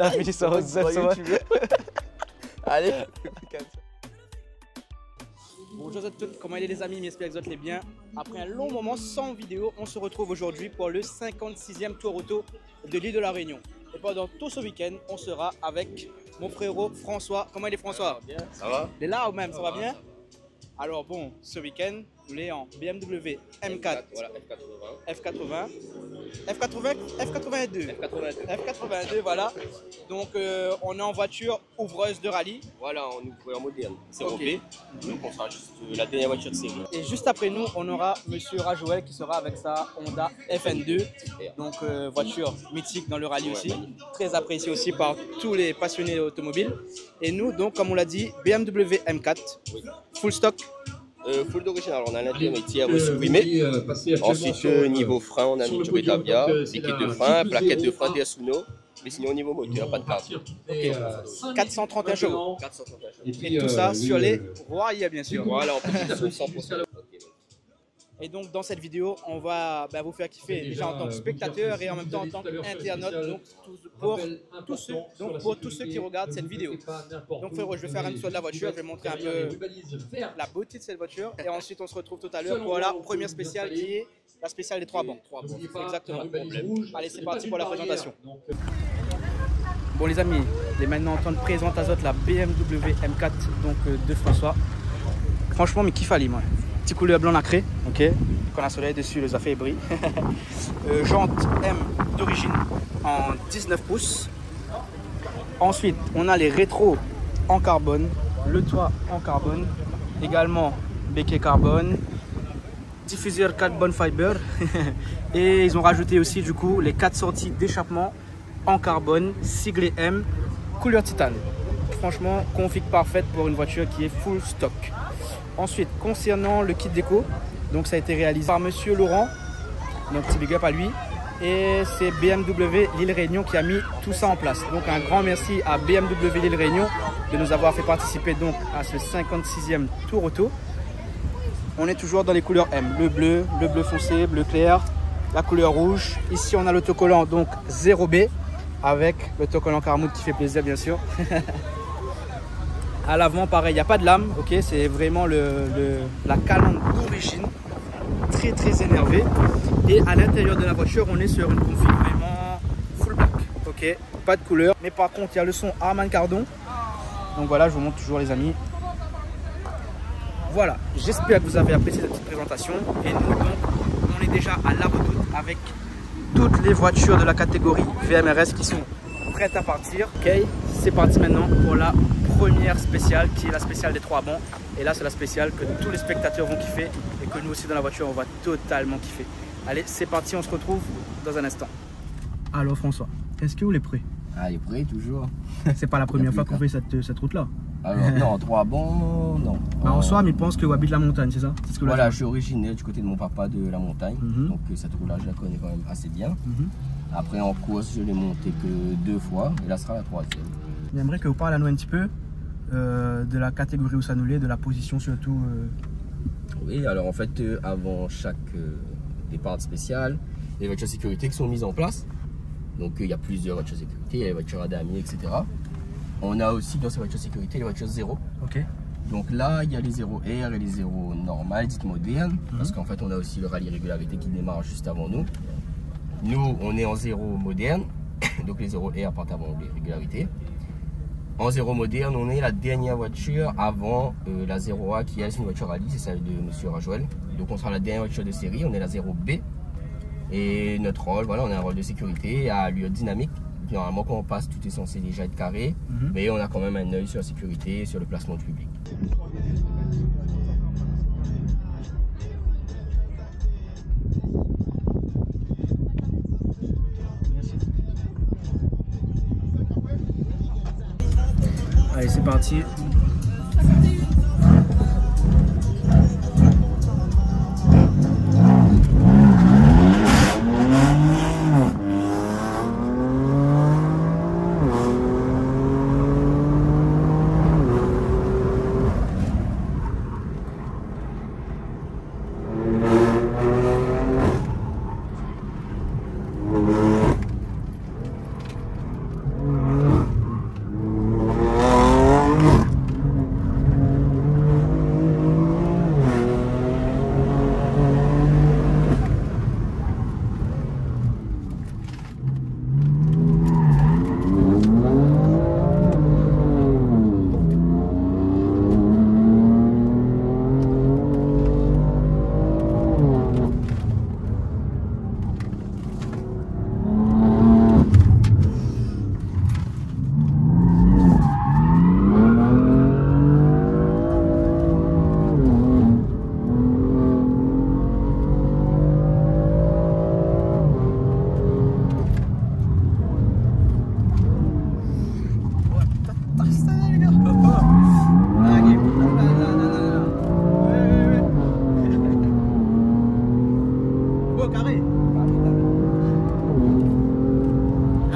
Das will ich so Allez. Bonjour à tous, comment allez les amis, j'espère que vous allez bien. Après un long moment sans vidéo, on se retrouve aujourd'hui pour le 56e Tour Auto de l'île de la Réunion. Et pendant tout ce week-end, on sera avec mon frérot François. Comment il est François? Bien, ça va? Il est là ou même, ça va bien? Alors bon, ce week-end, nous sommes en BMW M4, voilà, F80, F82, F82, voilà. Donc on est en voiture ouvreuse de rallye. Voilà, on ouvre en moderne, c'est Ok. rempli. Donc on sera juste la dernière voiture de série. Et juste après nous, on aura Monsieur Rajouel qui sera avec sa Honda FN2. Donc voiture mythique dans le rallye aussi. Très appréciée aussi par tous les passionnés automobiles. Et nous, donc, comme on l'a dit, BMW M4, Oui. full stock. Full d'original, on a l'intermédiaire supprimé. Ensuite, niveau frein, on a mis du Betavia, liquide de frein, plaquette de frein d'Yasuno. Mais sinon, au niveau moteur, pas de carte. 431 chevaux. 431 Et tout ça sur les Royaux, bien sûr. Voilà, en plus, ils sont 100%. Et donc dans cette vidéo, on va vous faire kiffer déjà en tant que spectateur et en même temps en tant qu'internaute. Donc pour tous ceux qui regardent cette vidéo. Donc frérot, je vais faire un tour de la voiture, je vais montrer un peu la beauté de cette voiture. Et ensuite on se retrouve tout à l'heure pour la première spéciale qui est la spéciale des 3 bancs. Exactement. Allez, c'est parti pour la présentation. Bon les amis, il est maintenant en temps de présenter à la BMW M4 donc, de François. Franchement, mais kiffe Ali, moi. Petit couleur blanc nacré, ok. Quand la soleil dessus, les affaires brillent. Jante M d'origine en 19 pouces. Ensuite, on a les rétros en carbone, le toit en carbone, également béquet carbone, diffuseur carbon fiber. Et ils ont rajouté aussi du coup les 4 sorties d'échappement en carbone, siglé M, couleur titane. Franchement, config parfaite pour une voiture qui est full stock. Ensuite, concernant le kit déco, donc ça a été réalisé par Monsieur Laurent, donc petit big up à lui. Et c'est BMW Lille Réunion qui a mis tout ça en place. Donc un grand merci à BMW Lille Réunion de nous avoir fait participer donc à ce 56e Tour Auto. On est toujours dans les couleurs M, le bleu foncé, bleu clair, la couleur rouge. Ici on a l'autocollant donc 0B avec l'autocollant Carmoud qui fait plaisir bien sûr. À l'avant, pareil, il n'y a pas de lame, ok, c'est vraiment la calandre d'origine, très énervée. Et à l'intérieur de la voiture, on est sur une config vraiment full black, ok, pas de couleur. Mais par contre, il y a le son Harman Kardon. Donc voilà, je vous montre toujours les amis. Voilà, j'espère que vous avez apprécié cette petite présentation. Et nous, donc, on est déjà à la redoute avec toutes les voitures de la catégorie VMRS qui sont prêtes à partir. Ok, c'est parti maintenant pour la première spéciale qui est la spéciale des 3 bancs. Et là c'est la spéciale que tous les spectateurs vont kiffer et que nous aussi dans la voiture on va totalement kiffer. Allez, c'est parti, on se retrouve dans un instant. Alors François, est-ce que vous êtes prêt? Ah, il est prêt toujours. C'est pas la première fois qu'on fait cette route là. Alors, non, 3 bancs, non. En soi, mais il pense que vous habitez la montagne, c'est ça? Ce que voilà, je suis originaire du côté de mon papa de la montagne. Donc cette route là, je la connais quand même assez bien. Après en course, je l'ai montée que 2 fois et là sera la 3e. J'aimerais que vous parlez à nous un petit peu de la catégorie où ça nous l'est, de la position surtout. Oui, alors en fait, avant chaque départ spécial, les voitures de sécurité qui sont mises en place. Donc il y a plusieurs voitures de sécurité, il y a les voitures à damier, etc. On a aussi dans ces voitures de sécurité les voitures 0. Ok. Donc là, il y a les 0R et les 0 normales, dites modernes, parce qu'en fait, on a aussi le rallye régularité qui démarre juste avant nous. Nous, on est en 0 moderne, donc les 0R partent avant les régularités. En 0 moderne, on est la dernière voiture avant la 0A qui est une voiture rallye, c'est celle de Monsieur Rajouel. Donc on sera la dernière voiture de série, on est la 0B. Et notre rôle, voilà, on a un rôle de sécurité à allure dynamique. Normalement, quand on passe, tout est censé déjà être carré, mais on a quand même un œil sur la sécurité et sur le placement du public. Allez, c'est parti.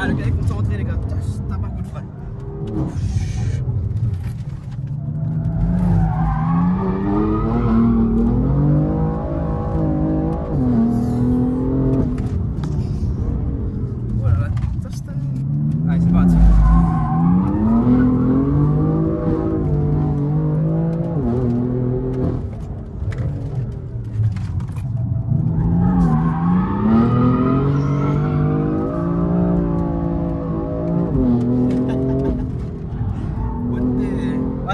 Ah, le gars est concentré, les gars. T'as pas coup de frein. Voilà, allez, c'est parti.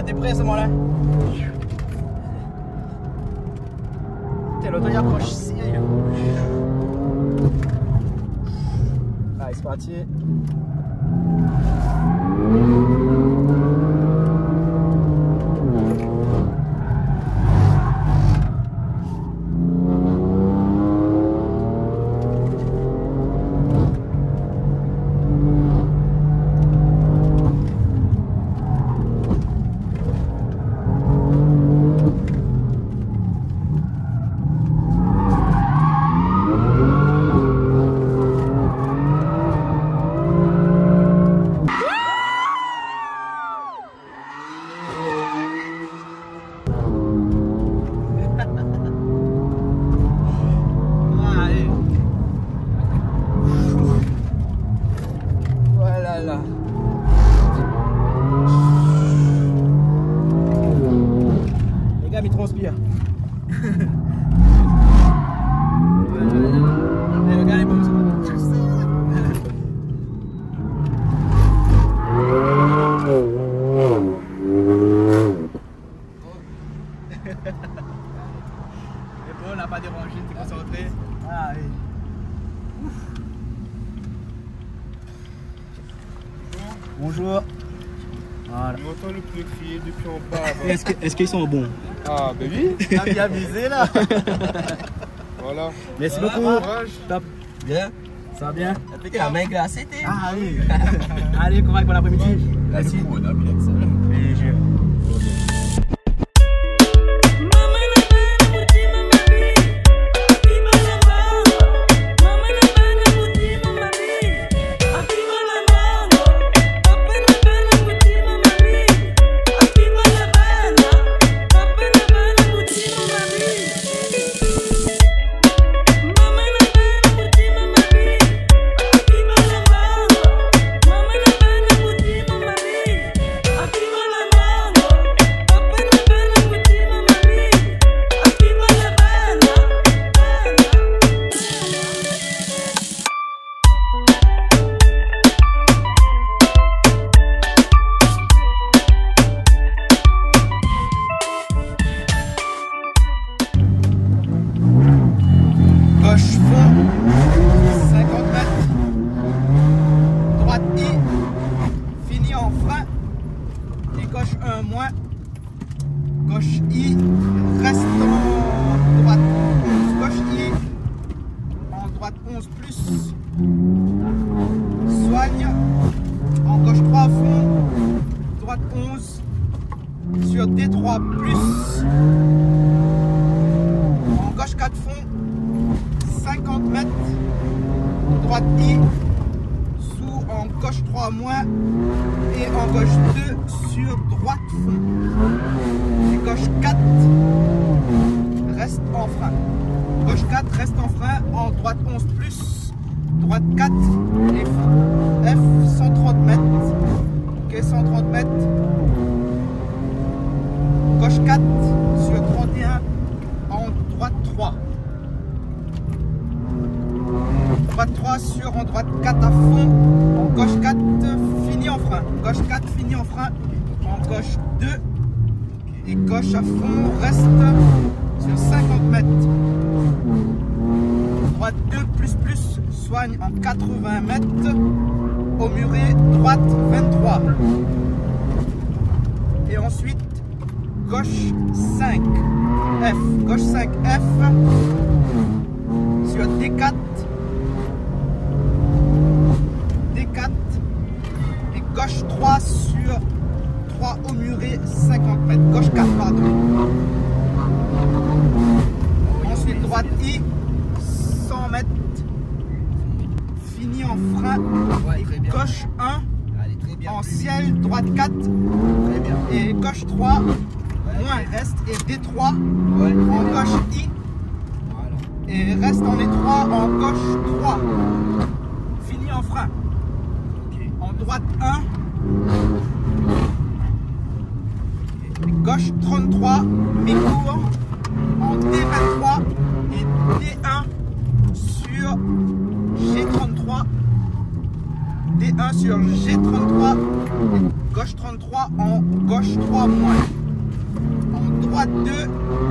T'es prêt à ce moment-là? L'auto y approche sérieux. Allez, c'est parti. Les gars, il transpire. Le gars est bon, ça. On n'a pas dérangé, t'es concentré. Ah oui. Bonjour. Voilà. On entend le pneu crier depuis en bas. Est-ce qu'ils sont bons? Ah, ben oui. T'as bien visé là. Voilà. Merci beaucoup. Top. Bien. Ça va bien? La main glacée, t'es. Ah oui. Allez, courage pour l'après-midi. Merci. Et je... Gauche fond, 50 mètres, droite I, fini en frein, et gauche 1 moins, gauche I, reste en droite 11, gauche I, en droite 11 plus, soigne, en gauche 3 fond, droite 11, sur D3 plus, en gauche 4 fond, 50 mètres, droite I, sous en gauche 3 moins et en gauche 2 sur droite fond. Et gauche 4 reste en frein. Gauche 4 reste en frein, en droite 11 plus, droite 4 et F 130 mètres. Ok, 130 mètres. Gauche 4 sur 31 en droite 3. Droite 3 sur en droite 4 à fond, en gauche 4 fini en frein, gauche 4 fini en frein, en gauche 2 et gauche à fond reste sur 50 mètres. Droite 2 plus soigne en 80 mètres, au muret droite 23. Et ensuite gauche 5 F, gauche 5 F sur D4. Et gauche 3 sur 3 au muret 50 mètres, gauche 4 pardon. Ensuite droite I 100 mètres, fini en frein 1, Ouais, très bien. gauche 1, Allez, très bien. en ciel, droite 4, Très bien. et gauche 3, moins reste, et D3, Ouais, très en bien. gauche I, Voilà. et reste en étroit, en gauche 3. Fini en frein. Ok. En droite 1, et gauche 33, mi-court, en D23 et D1 sur G33. D1 sur G33, et gauche 33 en gauche 3 moins. En droite 2,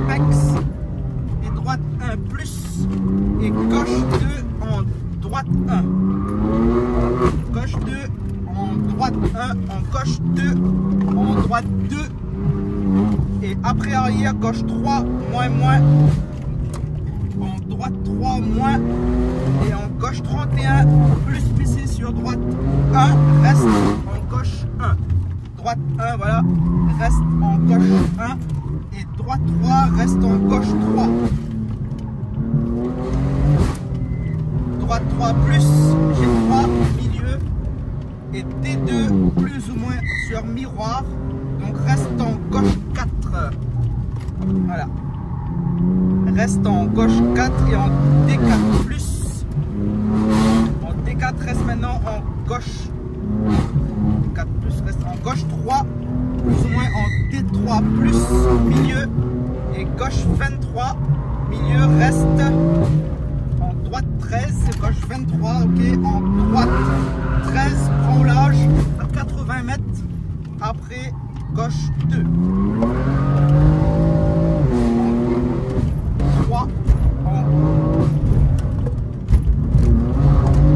pex, et droite 1 plus, et gauche 2 en droite 1. Gauche 2 en droite 1, en gauche 2, en droite 2. Et après arrière, gauche 3, moins, moins. En droite 3, moins. Et en gauche 31, plus PC sur droite 1, reste en gauche 1. Droite 1, voilà, reste en gauche 1. Et droite 3, reste en gauche 3. Droite 3 plus, G3, milieu. Et D2, plus ou moins sur miroir. Donc reste en gauche 4. Voilà. Reste en gauche 4 et en D4 plus. En D4 reste maintenant en gauche 4 plus, reste en gauche 3, plus ou moins en D3 plus, milieu, et gauche 23, milieu, reste en droite 13, gauche 23, ok, en droite 13, prends au large à 80 mètres, après gauche 2. 3 en...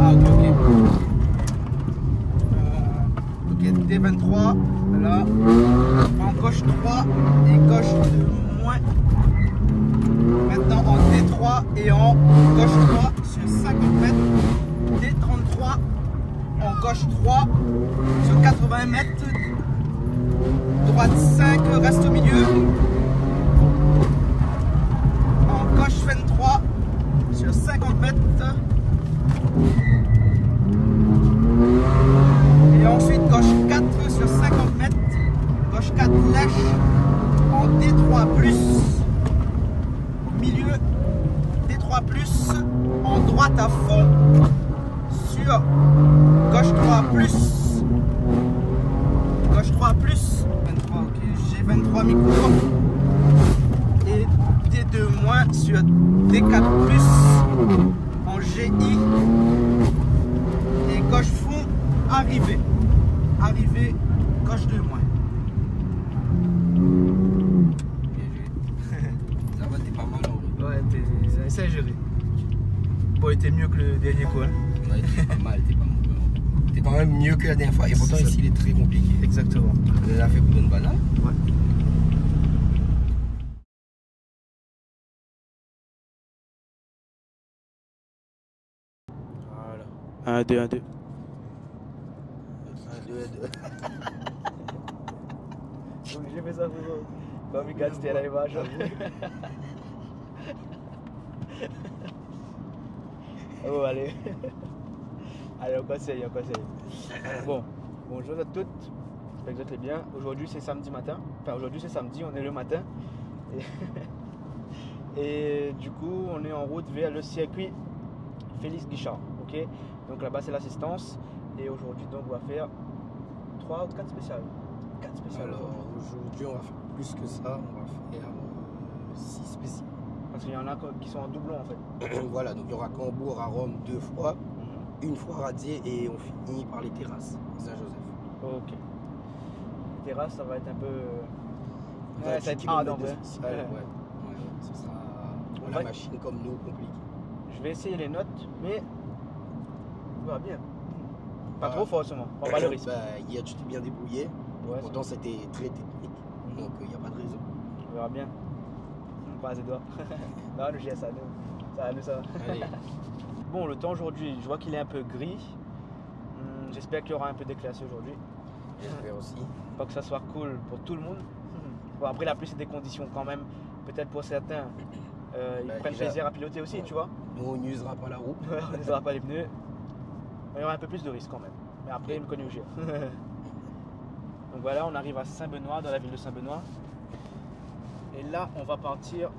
Ah ok, ok. Ok, D23, là, en gauche 3 et gauche 2 moins. Maintenant en D3 et en gauche 3 sur 50 mètres. D33 en gauche 3 sur 80 mètres. Droite 5 reste au milieu. En gauche 23 sur 50 mètres. Et ensuite gauche 4 sur 50 mètres. Gauche 4 lèche. En D3 plus. Milieu. D3 plus. En droite à fond. Sur gauche 3 plus. Gauche 3 plus. 23, ok. G23 mi-court. Et D2 moins sur D4 plus. En GI. Et gauche fond, arrivé. Arrivé, gauche 2 moins. Ça va, t'es pas mal en vrai. Ouais, c'est à gérer. Bon, t'es mieux que le dernier coup. Hein. Ouais, t'es pas mal, t'es pas mauvais. T'es quand même mieux que la dernière fois. Et pourtant, ici, il est très compliqué. Exactement. On a fait pour une banane. Ouais. Voilà. 1, 2, 1, 2. 1, 2, 2. J'ai fait ça pour bah, regarde, c'était à l'image. Oh, allez. Allez, on conseille, on conseille. Bon, bonjour à toutes. J'espère que vous allez bien. Aujourd'hui, c'est samedi matin. Enfin, aujourd'hui, c'est samedi, on est le matin. Et du coup, on est en route vers le circuit Félix Guichard. Ok. Donc là-bas, c'est l'assistance. Et aujourd'hui, donc, on va faire 3 ou 4 spéciales. 4 spéciales. Alors, aujourd'hui, on va faire plus que ça. On va faire 6 spéciales. Parce qu'il y en a qui sont en doublon en fait. Voilà, donc il y aura Cambourg à Rome 2 fois, une fois Radier et on finit par les terrasses, Saint-Joseph. Ok. Les terrasses, ça va être un peu. Ouais, ça va être hard en vrai. ouais, ça sera pour la machine comme nous compliqué. Je vais essayer les notes, mais on verra bien. Pas Ouais. trop forcément, on va pas le risque. Bah, hier tu t'es bien débrouillé, Ouais, pourtant c'était très technique, donc il n'y a pas de raison. on verra bien. On passe les doigts. Non, le GS, ça nous, ça va. Allez. Bon, le temps aujourd'hui, je vois qu'il est un peu gris. J'espère qu'il y aura un peu d'éclaircie aujourd'hui. J'espère aussi. Pas que ça soit cool pour tout le monde. Bon, après, la pluie, c'est des conditions quand même. Peut-être pour certains, ils Bah, prennent déjà, plaisir à piloter aussi, tu vois. Nous on n'usera pas la roue. On n'usera pas les pneus. il y aura un peu plus de risques quand même. Mais après, il me connaît où j'ai. Donc voilà, on arrive à Saint-Benoît, dans la ville de Saint-Benoît. Et là, on va partir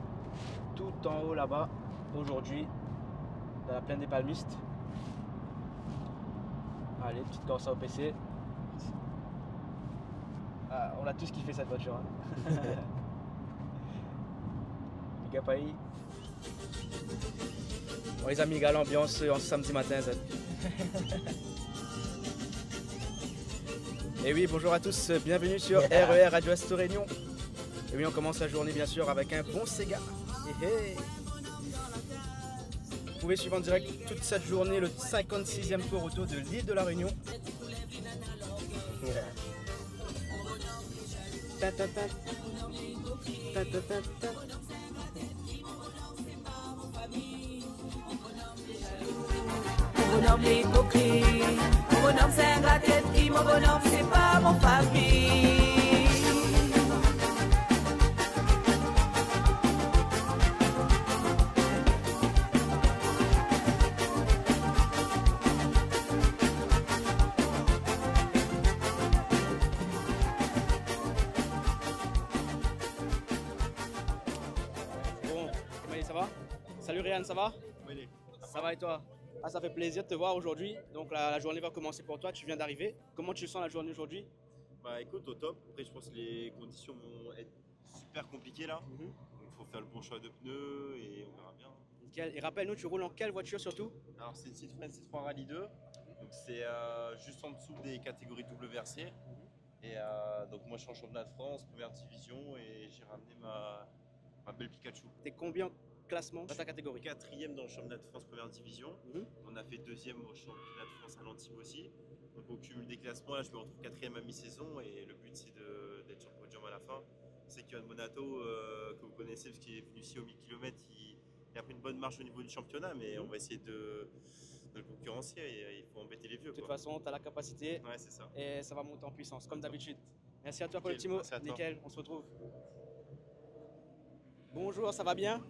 tout en haut là-bas, aujourd'hui, dans la plaine des Palmistes. Allez, petite Corsa au PC. Ah, on a tous kiffé cette voiture. Hein. Les gars, pas y. Bon, les amis, gars, l'ambiance en samedi matin. Ça. Et oui, bonjour à tous, bienvenue sur RER Radio Est Réunion. Et oui, on commence la journée bien sûr avec un bon Sega. Hey. Vous pouvez suivre en direct toute cette journée le 56e tour auto de l'île de la Réunion. Yeah. Ta, ta, ta. Ta, ta, ta, ta. Mon bonhomme l'hypocrite, mon bonhomme c'est un gars tête qui, mon bonhomme c'est pas mon famille. Bon, Emmanuel, ça va? Salut Ryan, ça va? Oui. Ça va et toi? Ah, ça fait plaisir de te voir aujourd'hui. Donc la journée va commencer pour toi, tu viens d'arriver. Comment tu sens la journée aujourd'hui? Bah écoute, au top. Après, je pense que les conditions vont être super compliquées là. Donc il faut faire le bon choix de pneus et on verra bien. Nickel. Et rappelle-nous, tu roules en quelle voiture surtout? Alors c'est une Citroën C3 Rally 2. Donc c'est juste en dessous des catégories WRC. Et donc moi je suis en championnat de France, première division et j'ai ramené ma belle Pikachu. T'es combien classement dans ta catégorie? 4e dans le championnat de France première division. On a fait 2e au championnat de France à l'Antibes aussi. Donc au cumul des classements, là je me retrouve 4e à mi-saison et le but c'est d'être sur le podium à la fin. C'est qu'Yohan Monato, que vous connaissez parce qu'il est venu ici au 1000 km, il a pris une bonne marge au niveau du championnat, mais on va essayer de le concurrencer et il faut embêter les vieux. De toute façon, tu as la capacité Ouais, c'est ça. et ça va monter en puissance comme d'habitude. Merci à toi pour le petit mot. Nickel, on se retrouve. Bonjour, ça va bien?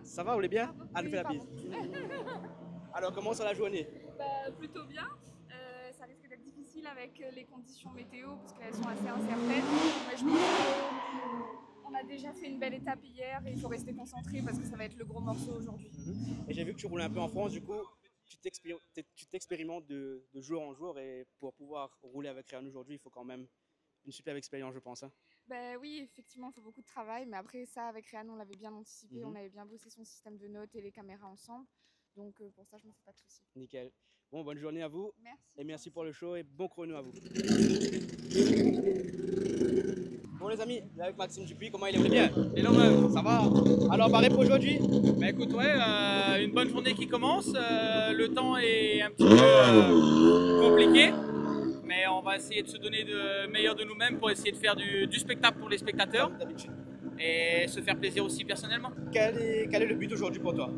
Ça va, vous allez bien? Ah, nous fait la bise. Alors, comment ça la journée? Bah, plutôt bien. Ça risque d'être difficile avec les conditions météo parce qu'elles sont assez incertaines. Mais je pense qu'on a déjà fait une belle étape hier et il faut rester concentré parce que ça va être le gros morceau aujourd'hui. Et j'ai vu que tu roulais un peu en France, du coup, tu t'expérimentes de jour en jour et pour pouvoir rouler avec Ryan aujourd'hui, il faut quand même une superbe expérience, je pense. Hein. Ben oui, effectivement, il faut beaucoup de travail, mais après ça, avec Ryan, on l'avait bien anticipé, on avait bien bossé son système de notes et les caméras ensemble. Donc pour ça, je ne me fais pas de soucis. Nickel. Bon, bonne journée à vous. Merci. Et merci pour le show et bon chrono à vous. Bon les amis, là avec Maxime Dupuis, comment il est bien? Hello man. Ça va? Alors barré pour aujourd'hui? Bah écoute, ouais, une bonne journée qui commence. Le temps est un petit peu compliqué, mais on va essayer de se donner le meilleur de nous-mêmes pour essayer de faire du spectacle pour les spectateurs et se faire plaisir aussi personnellement. Quel est le but aujourd'hui pour toi?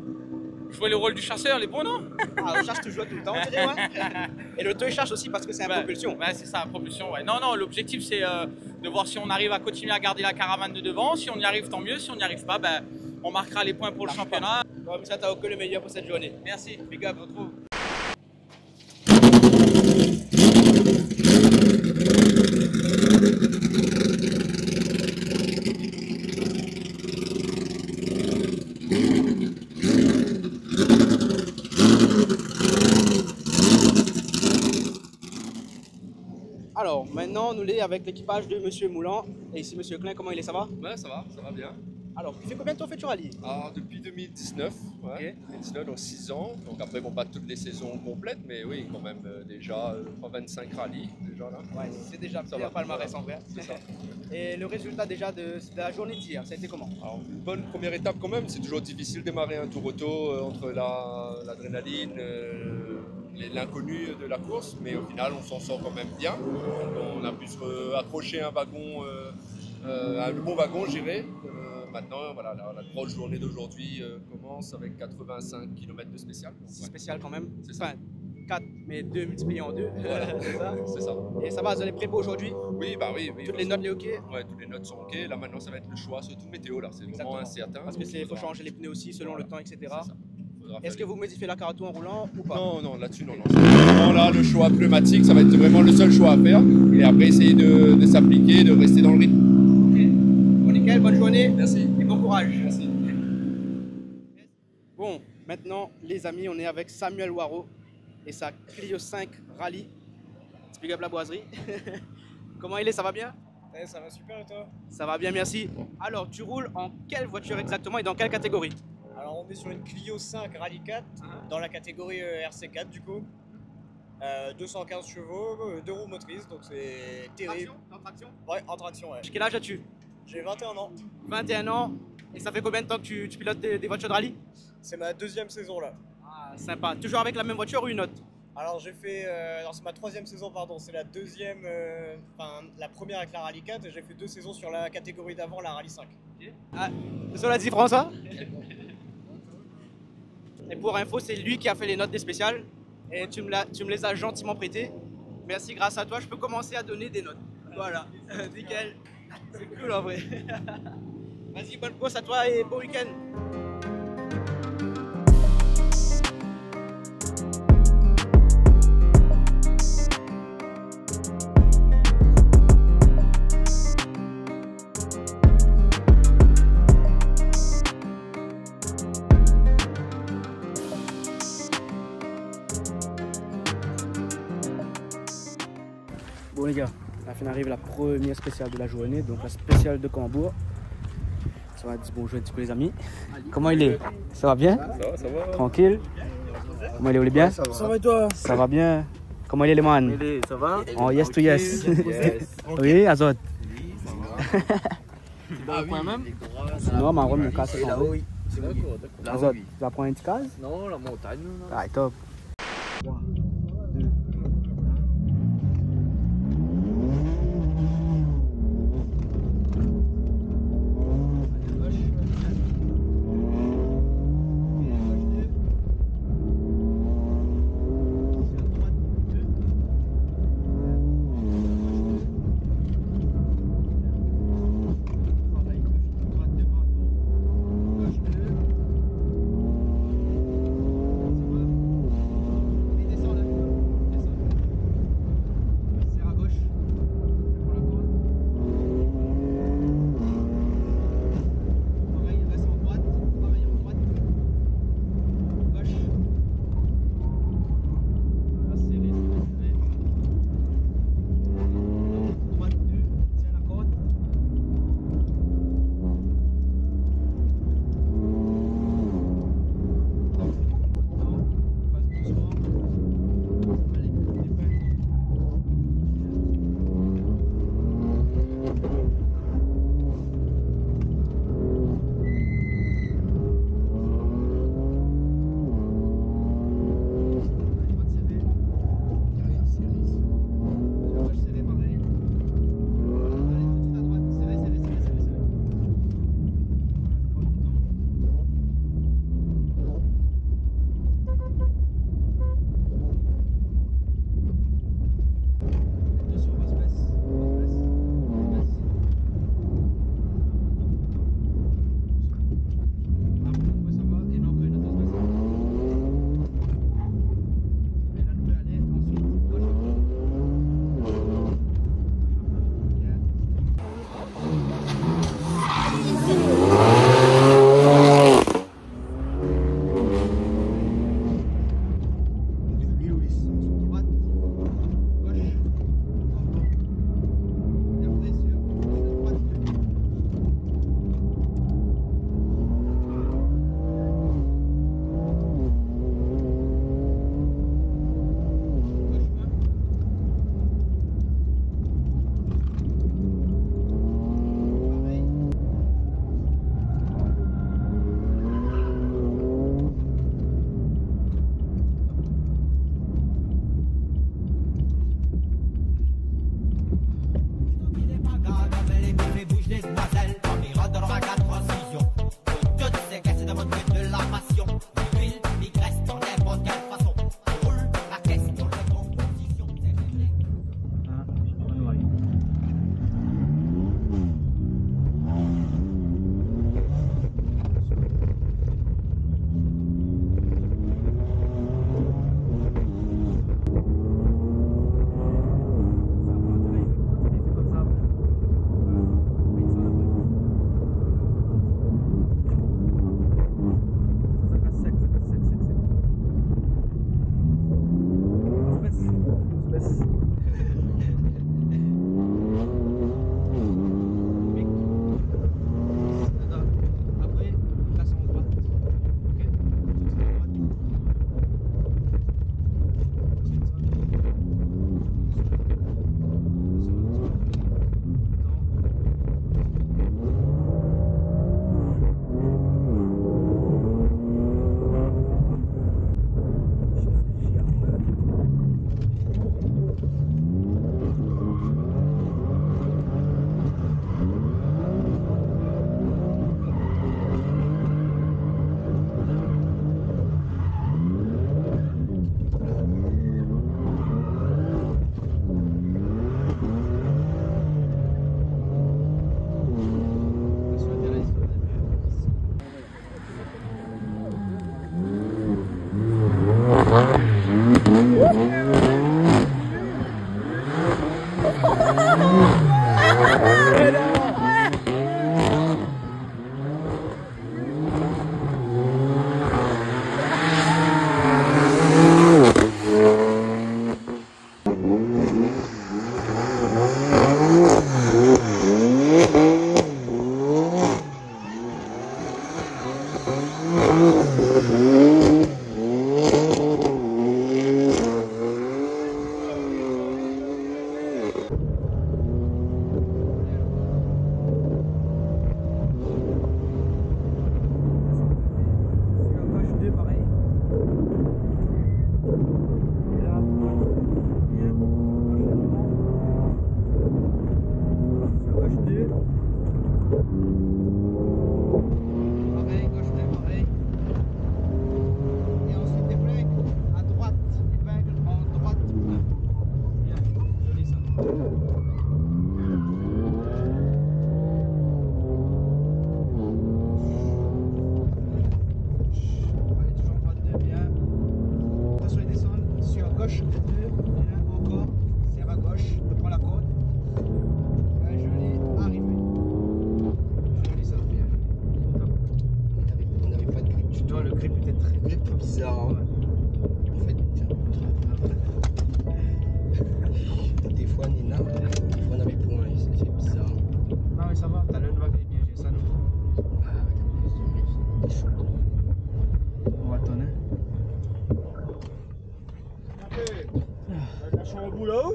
Jouer le rôle du chasseur, les bons non? Ah, on cherche toujours tout le temps, on dirait, ouais. Et l'auto, il cherche aussi parce que c'est un propulsion. Ouais, c'est ça, propulsion, ouais. Non, l'objectif c'est de voir si on arrive à continuer à garder la caravane de devant. Si on y arrive, tant mieux. Si on n'y arrive pas, ben, on marquera les points pour le championnat. Comme ça, t'as que le meilleur pour cette journée. Merci. Big up, on se retrouve. Alors, maintenant, nous sommes avec l'équipage de Monsieur Moulan. Et ici, Monsieur Klein, comment il est? Ça va? Ouais, ça va bien. Alors, tu fais combien de temps fais-tu rallye? Alors, depuis 2019, ouais, Ok. 2019, donc 6 ans. Donc après, bon, pas toutes les saisons complètes, mais oui, quand même déjà 25 rallyes déjà là. Ouais, c'est déjà Ça bien va. palmarès en vrai. C'est ça. Et le résultat déjà de la journée d'hier, ça a été comment? Alors, une bonne première étape quand même. C'est toujours difficile de démarrer un tour auto entre l'adrénaline, l'inconnu de la course, mais au final, on s'en sort quand même bien. On a pu se accrocher un wagon, un bon wagon, je dirais. Maintenant, voilà, la grosse journée d'aujourd'hui commence avec 85 km de spécial. Donc, C'est ouais, spécial quand même. c'est ça. Enfin, 4, mais 2 multipliés en 2. Voilà, C'est ça. c'est ça. Et ça va, vous allez prêts pour aujourd'hui? Oui, bah oui. Toutes les notes, les OK? Ouais, toutes les notes sont OK. Là, maintenant, ça va être le choix, surtout météo. Là, c'est Exactement. vraiment incertain. Parce que faut changer les pneus aussi selon le temps, etc. C'est ça. Est-ce que vous modifiez la carato en roulant ou pas? Non, non, là-dessus, non. C'est vraiment là le choix pneumatique, ça va être vraiment le seul choix à faire. Et après, essayer de s'appliquer, de rester dans le rythme. Ok. Bon, nickel, bonne journée. Merci. Et bon courage. Merci. Bon, maintenant, les amis, on est avec Samuel Waro et sa Clio 5 Rallye. Big up la boiserie. Comment il est? Ça va bien? Ouais, ça va super et toi? Ça va bien, merci. Alors, tu roules en quelle voiture exactement et dans quelle catégorie? Alors on est sur une Clio 5 Rallye 4 dans la catégorie RC4 du coup. 215 chevaux, 2 roues motrices, donc c'est terrible. En traction? Ouais, en traction, ouais. Quel âge as-tu? J'ai 21 ans. 21 ans. Et ça fait combien de temps que tu pilotes des voitures de rallye? C'est ma 2e saison là. Ah, sympa. Toujours avec la même voiture ou une autre? Alors j'ai fait, c'est ma 3e saison pardon, c'est la deuxième, la première avec la Rallye 4 et j'ai fait 2 saisons sur la catégorie d'avant, la Rallye 5. Ah, c'est ça la différence, hein? Et pour info, c'est lui qui a fait les notes des spéciales et tu me les as gentiment prêtées. Merci, grâce à toi, je peux commencer à donner des notes. Voilà, nickel. C'est cool en vrai. Vas-y, bonne course à toi et bon week-end. Bon les gars, la fin arrive la première spéciale de la journée, donc la spéciale de Cambourg. Ça va, dis bonjour un petit peu les amis. Comment il est? Ça va bien? Ça va. Tranquille? Comment il est? Vous allez bien? Ça va et toi? Ça va bien? Comment il est les man? Ça va? Oh yes to yes. Oui, Azot. Tu vas au point même? Non, mais mon cas c'est là-haut, oui. Azot, tu vas prendre une petite case? Non, la montagne. Ah, top.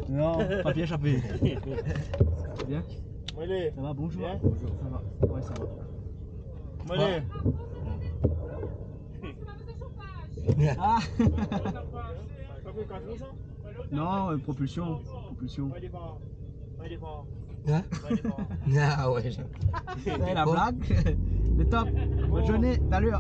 Non, papier échappé. Ça va bien? Allez. Ça va, bonjour. Bien. Bonjour. Ça va. Ouais, ça va. Allez. Ah. Non, propulsion. Propulsion. Hein? Ah ouais. C'est la blague. Le top. Bonne journée. Salut.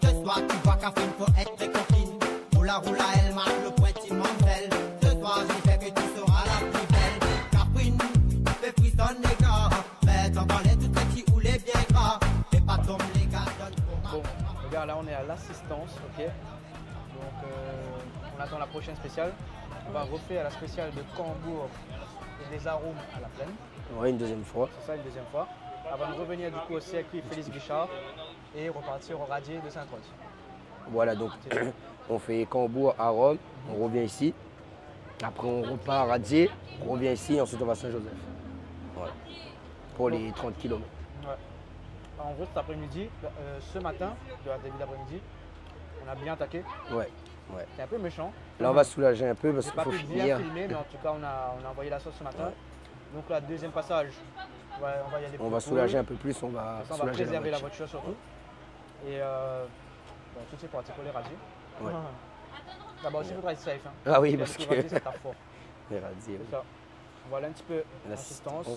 Ce soir tu vois qu'à fin faut être très coquine. Roula elle marque le pointil Mandel. Ce soir j'ai fait que tu seras la plus belle. Caprine, fais frissonne les gars. Mais t'en les tout petits ou les bien gras. Fais pas tomber les gars, donne pour Bon, regarde là on est à l'assistance, ok. Donc on attend la prochaine spéciale. On va refaire la spéciale de Cambourg et des arômes à la plaine. Ouais, une deuxième fois. C'est ça, une deuxième fois. Avant de revenir du coup au circuit Félix Guichard et repartir au radier de Sainte-Rose. Voilà, donc on fait Cambourg à Rome, on revient ici. Après on repart à Radier, on revient ici et ensuite on va à Saint-Joseph. Voilà. Pour les 30 km. Ouais. En gros cet après-midi, ce matin, début d'après-midi, on a bien attaqué. Ouais. C'est un peu méchant. Là on va soulager un peu parce J'ai qu'il pas faut pu bien finir. filmer, mais en tout cas on a envoyé la sauce ce matin. Ouais. Donc là, deuxième passage, on va y aller. On va soulager un peu plus, on va on va préserver la voiture surtout. Et bon, tout de suite pour articuler radier. Ouais. D'abord aussi il faudra être safe. Hein. Ah oui, parce que radier, ça tape fort. Les radiers, oui. Ça. Voilà un petit peu l'assistance.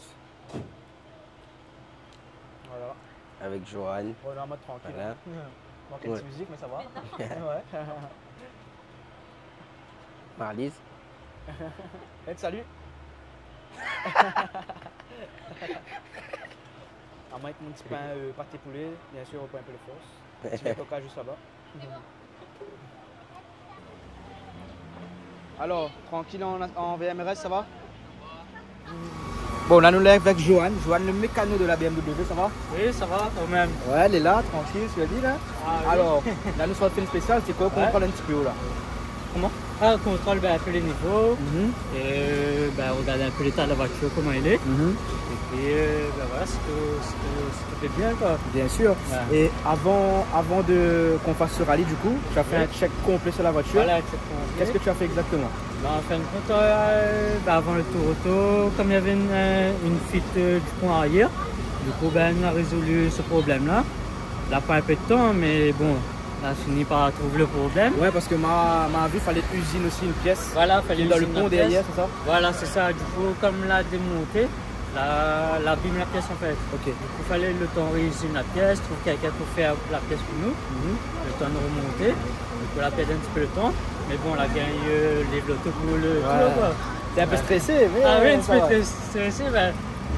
Voilà. Avec Johan. On est en mode tranquille. Voilà. Manquait de musique, mais ça va. Ouais. Marlise. Salut. À moi avec mon petit pain pâté poulet, bien sûr au pain un peu de force. Petit coca juste là-bas. Alors, tranquille en VMRS, ça va? Bon, là nous lève avec Johan, le mécano de la BMW, ça va? Oui, ça va quand même. Ouais, elle est là, tranquille, tu l'as dit là. Ah, alors, là nous sommes fait une spéciale, c'est quoi? On parle un petit peu haut là. Comment? Ah, on contrôle un peu les niveaux, et regarder un peu l'état de la voiture, comment elle est. Et puis voilà, c'était bien quoi. Bien sûr. Ouais. Et avant qu'on fasse ce rallye du coup, tu as fait un check complet sur la voiture. Voilà, check complet. Qu'est-ce que tu as fait exactement? En fin de compte, avant le tour auto, comme il y avait une fuite du pont arrière, du coup on a résolu ce problème là. Il a pas un peu de temps, mais bon. On a fini par trouver le problème. Ouais, parce que m'a vu, il fallait usine aussi une pièce. Voilà, il fallait dans le pont derrière, c'est ça? Voilà, c'est ça. Du coup, comme l'a démonté, l'abîme la pièce en fait. Ok. Du coup, il fallait le temps réusine la pièce, trouver quelqu'un pour faire la pièce pour nous. Le temps de remonter. Du coup, on a perdu un petit peu le temps. Mais bon, on a gagné les lotos pour le tour. T'es un peu stressé, mais. Ah oui, un petit peu stressé,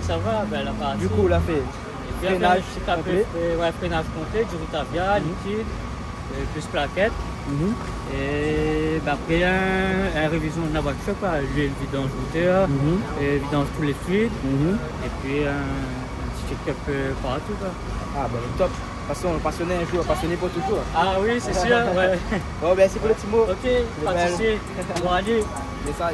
ça va, la partie. Du coup, on l'a fait. Freinage complet. Ouais, freinage complet, du Rutavia, liquide. Plus plaquettes. Et après une révision de la voiture, l'huile vidange moteur, et vidange tous les fluides, et puis un petit check-up partout. Ah bah top. De toute façon, passionné un jour, passionné pour toujours. Ah oui, c'est sûr. Ouais. Bon ben c'est pour le petit mot. Ok, pas de soucis. Bon allez. Mais ça.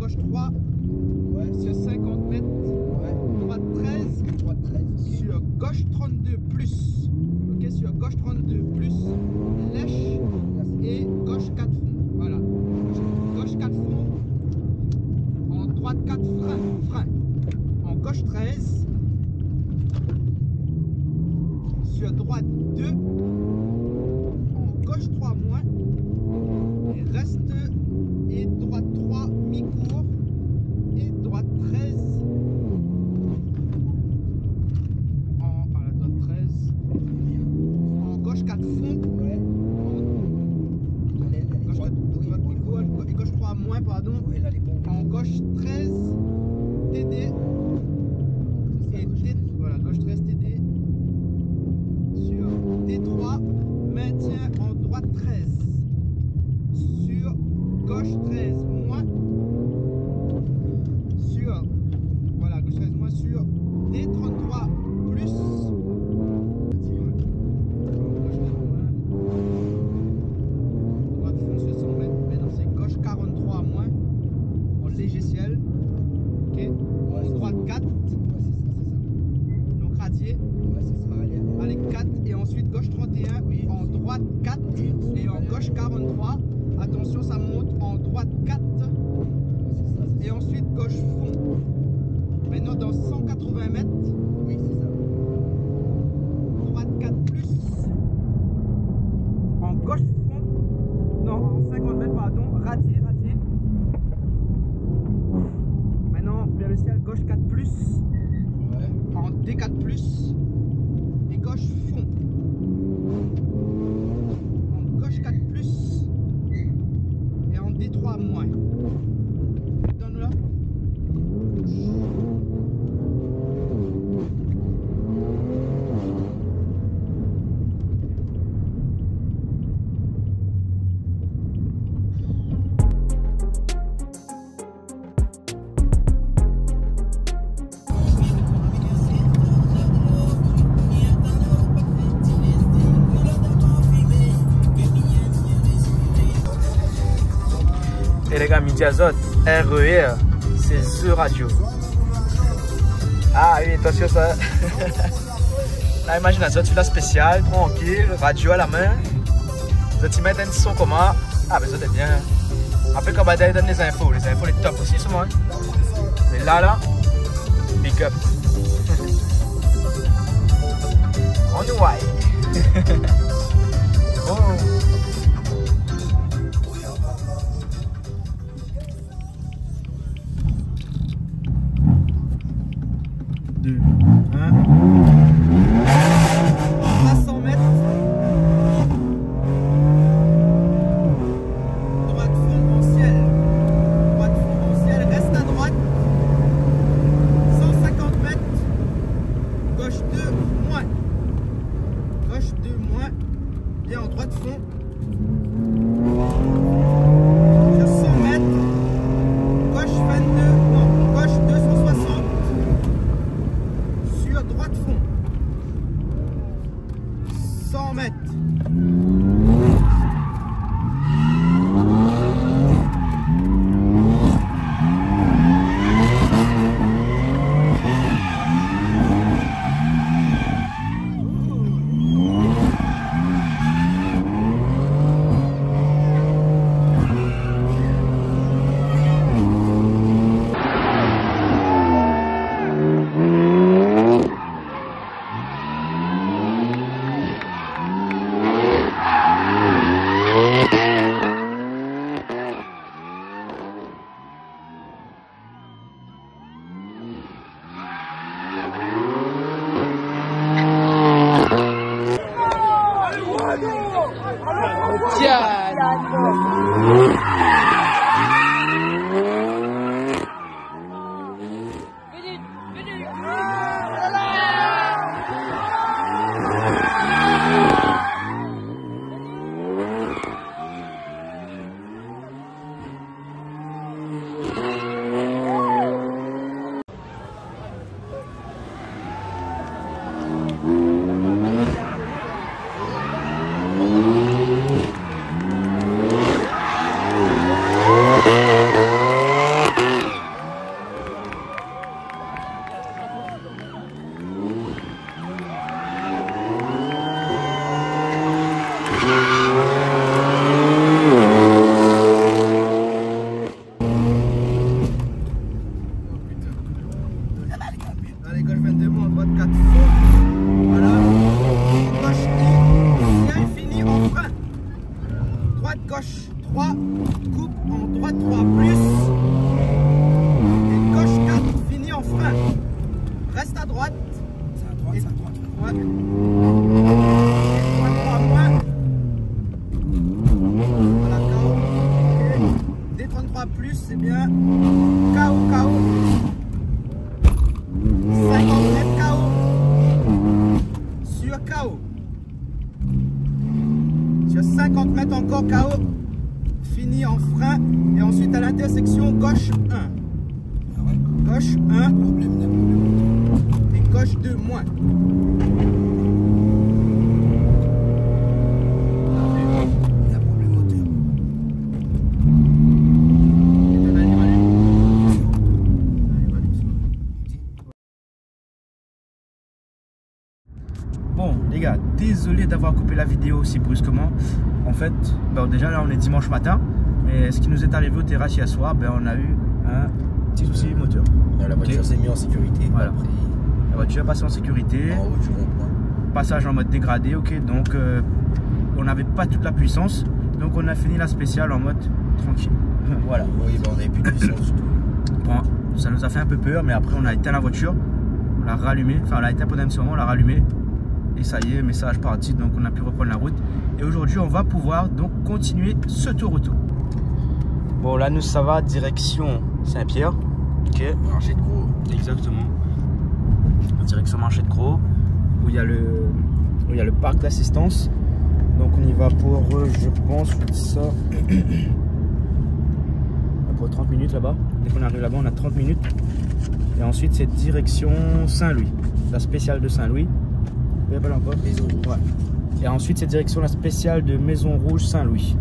gauche 3, sur 50 mètres, droite 13, sur gauche 32 plus, ok, sur gauche 32 plus, lèche et gauche 4 fonds, voilà, gauche 4 fonds, en droite 4 frein, en gauche 13, sur droite 2, en gauche 3 moins, et reste, et droite 3 mi-court, et droite 13, à la droite 13, en gauche 4 fonds, droite mi-court, et gauche 3 moins, pardon, en gauche 13, TD, et voilà, gauche 13 TD, sur D3, maintien en droite 13, sur gauche 13 moins, sur, voilà, gauche 13 moins, sur D33 plus, gauche 13 moins, droite fond sur 100 mètres, maintenant c'est gauche 43 moins, en léger ciel, ok, en droite 4, donc radier, allez 4, et ensuite gauche 31, en droite 4, et en gauche 43, attention ça monte, en droite 4, et ensuite gauche fond, maintenant dans 180 mètres, droite 4 plus, en gauche fond, non, en 50 mètres pardon, radier, maintenant vers le ciel, gauche 4 plus, en D4 plus, et gauche fond, en gauche 4 plus, et en D3 moins. Donne-le. Et les gars, Midi Azote, RER, c'est The Radio. Ah oui, attention ça. Là, imagine Azote, la spéciale, tranquille, radio à la main. Vous êtes mettre un son comment? Ah, mais ça c'est bien. Après, quand Badaï donne les infos les top aussi, souvent. Mais là, big up. On y va. Oh. 2, 1. 300 mètres. Droite fond en ciel. Droite fond en ciel. Reste à droite. 150 mètres. Gauche 2 moins. Gauche 2 moins. Bien en droite fond. Sur 100 mètres. Gauche 22. Non, gauche 260. Sur droite fond. 100 mètres. droite, gauche 3, coupe en droite 3 plus, et gauche 4, fini en frein. Reste à droite. C'est à droite, c'est à droite. Ouais. Et droite 3 moins. Voilà, KO. Okay. D33 plus, c'est bien. KO, KO. 50 mètres KO. Sur KO. Sur 50 mètres encore KO. Fini en frein. Et ensuite à l'intersection, gauche 1. Gauche 1. Et gauche 2 moins. Bon les gars, désolé d'avoir coupé la vidéo aussi brusquement. En fait, bon, déjà là on est dimanche matin, mais ce qui nous est arrivé au terrasse hier soir, on a eu un petit souci moteur. La voiture s'est mise en sécurité. Voilà. Après, la voiture est passée en sécurité. En haut du rond-point. Passage en mode dégradé, ok. Donc on n'avait pas toute la puissance, donc on a fini la spéciale en mode tranquille. Voilà. Oui, on n'avait plus de puissance du tout. Bon, ça nous a fait un peu peur, mais après on a éteint la voiture, on l'a rallumée, enfin on l'a éteint pendant un petit moment, on l'a rallumée. Et ça y est, message parti, donc on a pu reprendre la route. Et aujourd'hui, on va pouvoir donc continuer ce tour auto. Bon, là, nous, ça va direction Saint-Pierre. Ok. Marché de Gros. Exactement. Direction Marché de Gros, où il y a le parc d'assistance. Donc, on y va pour, je pense, ça. Pour 30 minutes là-bas. Dès qu'on arrive là-bas, on a 30 minutes. Et ensuite, c'est direction Saint-Louis, la spéciale de Saint-Louis. Pas encore. Maison Rouge. Ouais. Et ensuite, c'est direction la spéciale de Maison Rouge Saint-Louis.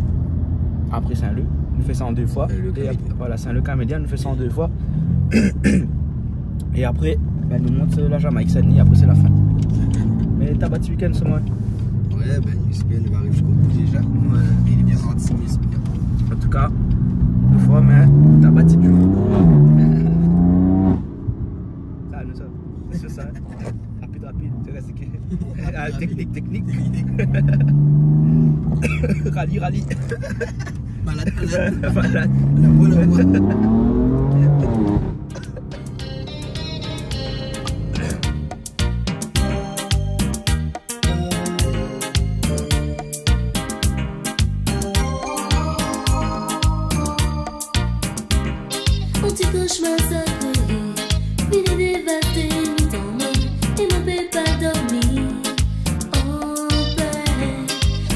Après Saint-Leu, on fait ça en 2 fois. Et après, voilà, Saint-Leu-Camédia, on fait ça en 2 fois. Et après, nous monte la Jamaïque Saint-Denis, après c'est la fin. Mais t'as battu week-end ce mois? Ouais, Yuspien va arriver jusqu'au bout déjà. Ouais. Il est bien parti, Yuspien. En tout cas, 2 fois, mais t'as battu du coup. Ça, nous sommes. C'est ça. Rapide, technique. Rallye. Malade. La voix. On dit que je massacre, il est dévasté, et ne peut pas dormir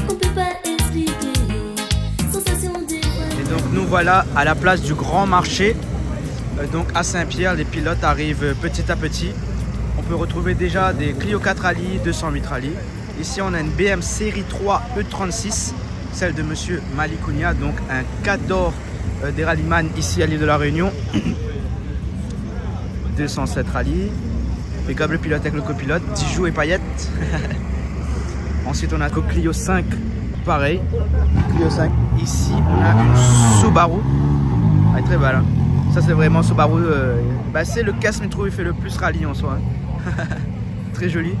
on peut pas expliquer sensation d'effroi. Et donc nous voilà à la place du grand marché, donc à Saint-Pierre. Les pilotes arrivent petit à petit. On peut retrouver déjà des Clio 4 Rally, 208 Rally. Ici on a une BM série 3 E36, celle de monsieur Malikounia, donc un cadre des rallyman ici à l'île de la Réunion. 207 Rally. Et comme le pilote avec le copilote, Dijon et paillettes. Ensuite, on a Clio 5, pareil. Clio 5. Ici, on a une Subaru. Elle est très belle. Hein. Ça, c'est vraiment Subaru. C'est le casque, je trouve, il fait le plus rallye en soi. Hein. Très joli.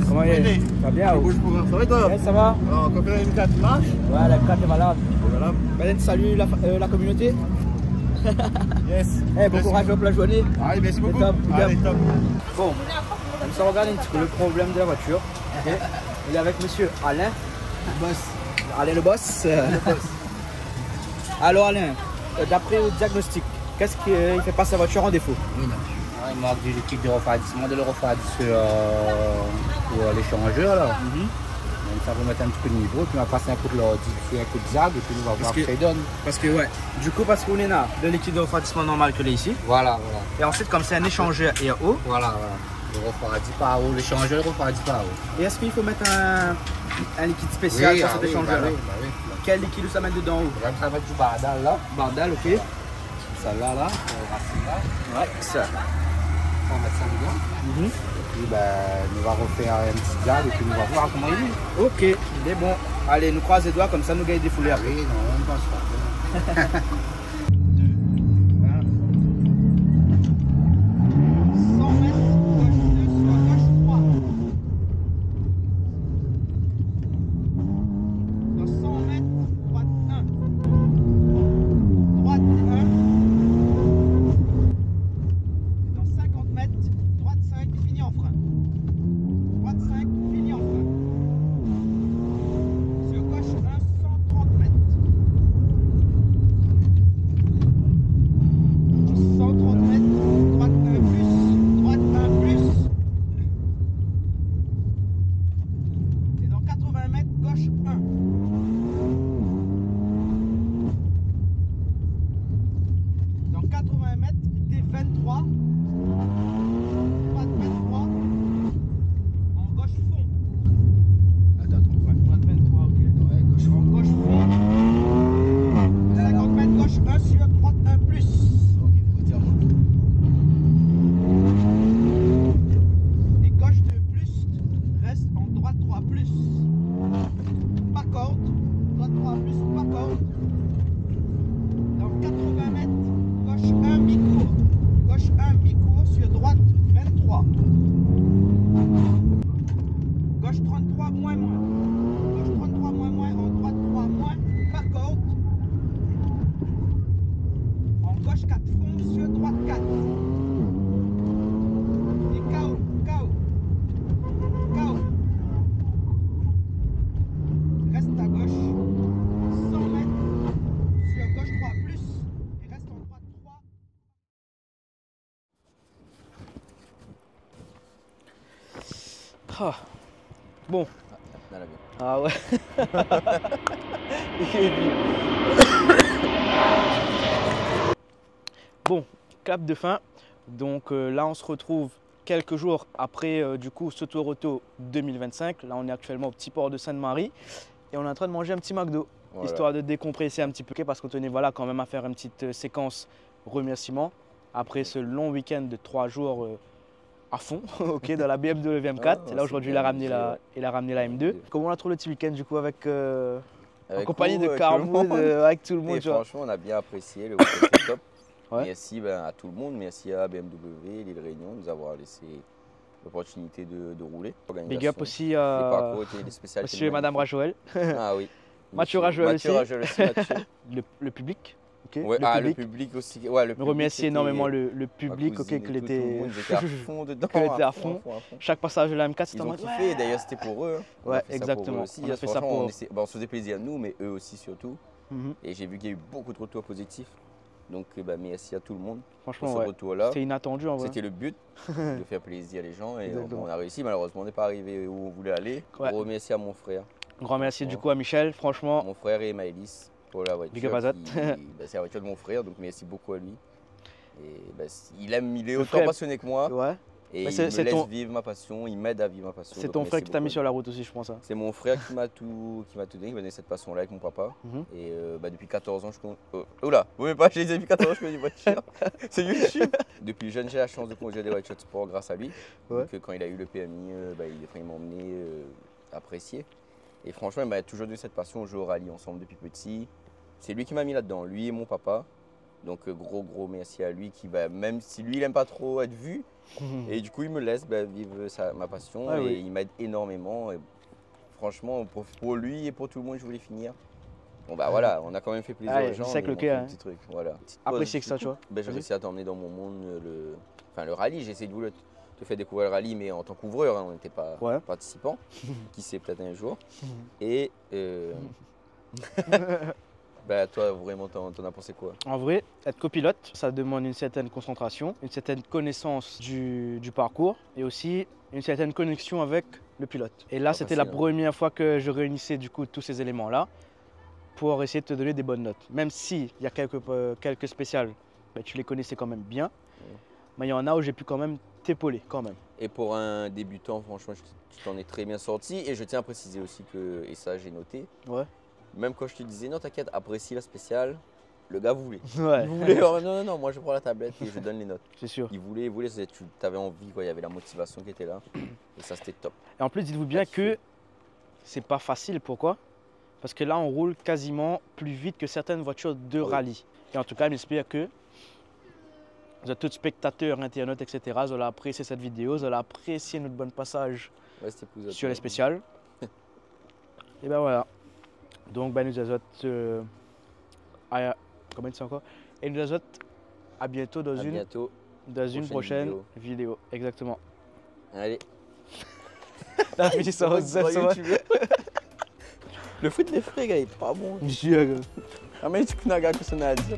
Comment il est? Ça va bien? Ça va et toi? Ouais, ça va? Alors, quand une 4 marche? Ouais, la 4 est malade. Voilà. Ben, salut la communauté. Yes. Bon courage pour la journée. Allez, merci beaucoup. Allez, top. Bon, on s'en regarde un petit peu le problème de la voiture. Okay. Il est avec monsieur Alain. Le boss. Alain le boss. Alors Alain, d'après le diagnostic, qu'est-ce qui fait passer sa voiture en défaut? Il manque du liquide de refroidissement, de le refroidisseur pour l'échangeur là. Donc ça va mettre un petit peu de niveau, puis on va passer un coup de l'ordi, un coup de zag, et puis on va voir ce que ça donne. Parce que ouais, du coup parce qu'on est là, le liquide de refroidissement normal que l'est ici. Voilà. Et ensuite comme c'est un échangeur et à eau. Voilà. Le refroidit par eau, l'échangeur le refroidit par eau. Et est-ce qu'il faut mettre un liquide spécial pour cet échangeur là? Oui. Quel liquide ça met dedans? On va mettre du bardal là. Bardal, ok. Celle-là, racine là. Ouais, ça. On va mettre ça dedans. Et puis on va refaire un petit gaz et puis on va voir comment il est. Ok, il est bon. Allez, nous croise les doigts, comme ça nous gagnons des foulées après. Oui, non, on ne pense pas. Ah. Bon. Ah ouais. Bon, clap de fin. Donc là, on se retrouve quelques jours après du coup Sotoroto 2025. Là, on est actuellement au petit port de Sainte-Marie et on est en train de manger un petit McDo, voilà, histoire de décompresser un petit peu parce qu'on tenait voilà, quand même à faire une petite séquence remerciement après ce long week-end de 3 jours à fond, ok, dans la BMW M4. Ah, là aujourd'hui, il a ramené la M2. Comment on a trouvé le petit week-end du coup avec en compagnie de Carmoud, avec tout le monde. Franchement, on a bien apprécié, le week-end était top. Ouais. Merci à tout le monde, merci à BMW, l'île Réunion, de nous avoir laissé l'opportunité de rouler. Big up aussi à monsieur et madame Rajoel. Ah oui. Mathieu Rajoel aussi. Mathieu le public. Okay. Ouais, le public aussi. Ouais, le public remercier énormément le public que était à fond dedans. À fond. Chaque passage de la M4, c'était en mode kiffé, d'ailleurs c'était pour eux. Ouais, exactement. On a fait ça pour eux. On se faisait plaisir à nous, mais eux aussi surtout. Et j'ai vu qu'il y a eu beaucoup de retours positifs. Donc merci à tout le monde. Franchement, pour ce retour-là. C'était inattendu en vrai. C'était le but, de faire plaisir les gens. Et on a réussi, malheureusement on n'est pas arrivé où on voulait aller. Ouais. Gros merci à mon frère. Grand merci du coup à Michel, franchement. Mon frère et Maëlys pour la voiture. Big up à Zat. C'est la voiture de mon frère, donc merci beaucoup à lui. Et il est autant passionné que moi. Ouais. Et il me laisse vivre ma passion, il m'aide à vivre ma passion. C'est ton frère qui t'a mis sur la route aussi, je pense. C'est mon frère qui m'a tout donné, qui m'a donné cette passion-là avec mon papa. Et depuis 14 ans, je conduis. Oula, vous ne pas, je les ai depuis 14 ans, je conduis des voitures. C'est YouTube. Depuis jeune, j'ai la chance de conduire des voitures de sport grâce à lui. Ouais. Donc quand il a eu le PMI, il m'a emmené apprécier. Et franchement, il m'a toujours donné cette passion. On joue au rallye ensemble depuis petit. C'est lui qui m'a mis là-dedans, lui et mon papa. Donc gros merci à lui qui va, même si lui il n'aime pas trop être vu, et du coup il me laisse vivre ma passion il m'aide énormément. Et franchement pour lui et pour tout le monde je voulais finir. Bon voilà, on a quand même fait plaisir aux gens. C'est que le cœur. Petit truc, voilà. Apprécier que ça tu vois. J'ai réussi à t'emmener dans mon monde le rallye. J'ai essayé de te faire découvrir le rallye mais en tant qu'ouvreur, on n'était pas participant. Qui sait peut-être un jour. Et toi, vraiment, t'en as pensé quoi? En vrai, être copilote, ça demande une certaine concentration, une certaine connaissance du parcours et aussi une certaine connexion avec le pilote. Et là, c'était la première fois que je réunissais du coup tous ces éléments-là pour essayer de te donner des bonnes notes. Même s'il y a quelques spéciales, tu les connaissais quand même bien, mais il y en a où j'ai pu quand même t'épauler quand même. Et pour un débutant, franchement, tu t'en es très bien sorti. Et je tiens à préciser aussi que, et ça j'ai noté, même quand je te disais non t'inquiète, apprécie la spéciale, le gars voulait. Ouais. Il voulait, non, moi je prends la tablette et je donne les notes. C'est sûr. Il voulait, tu avais envie, il y avait la motivation qui était là. Et ça c'était top. Et en plus, dites-vous bien que c'est pas facile, pourquoi? Parce que là, on roule quasiment plus vite que certaines voitures de rallye. Et en tout cas, j'espère que vous êtes tous spectateurs, internautes, etc. Vous allez apprécier cette vidéo, vous allez apprécier notre bon passage sur les spéciales. Et ben voilà. Donc, ben, nous autres, comment c'est encore? Et nous autres, à bientôt dans une prochaine vidéo. Exactement. Allez. La fille, ça va se Le fruit de les frais, gars, il est pas bon. Jure. Ah, mais tu connais un gars que ça n'a à dire.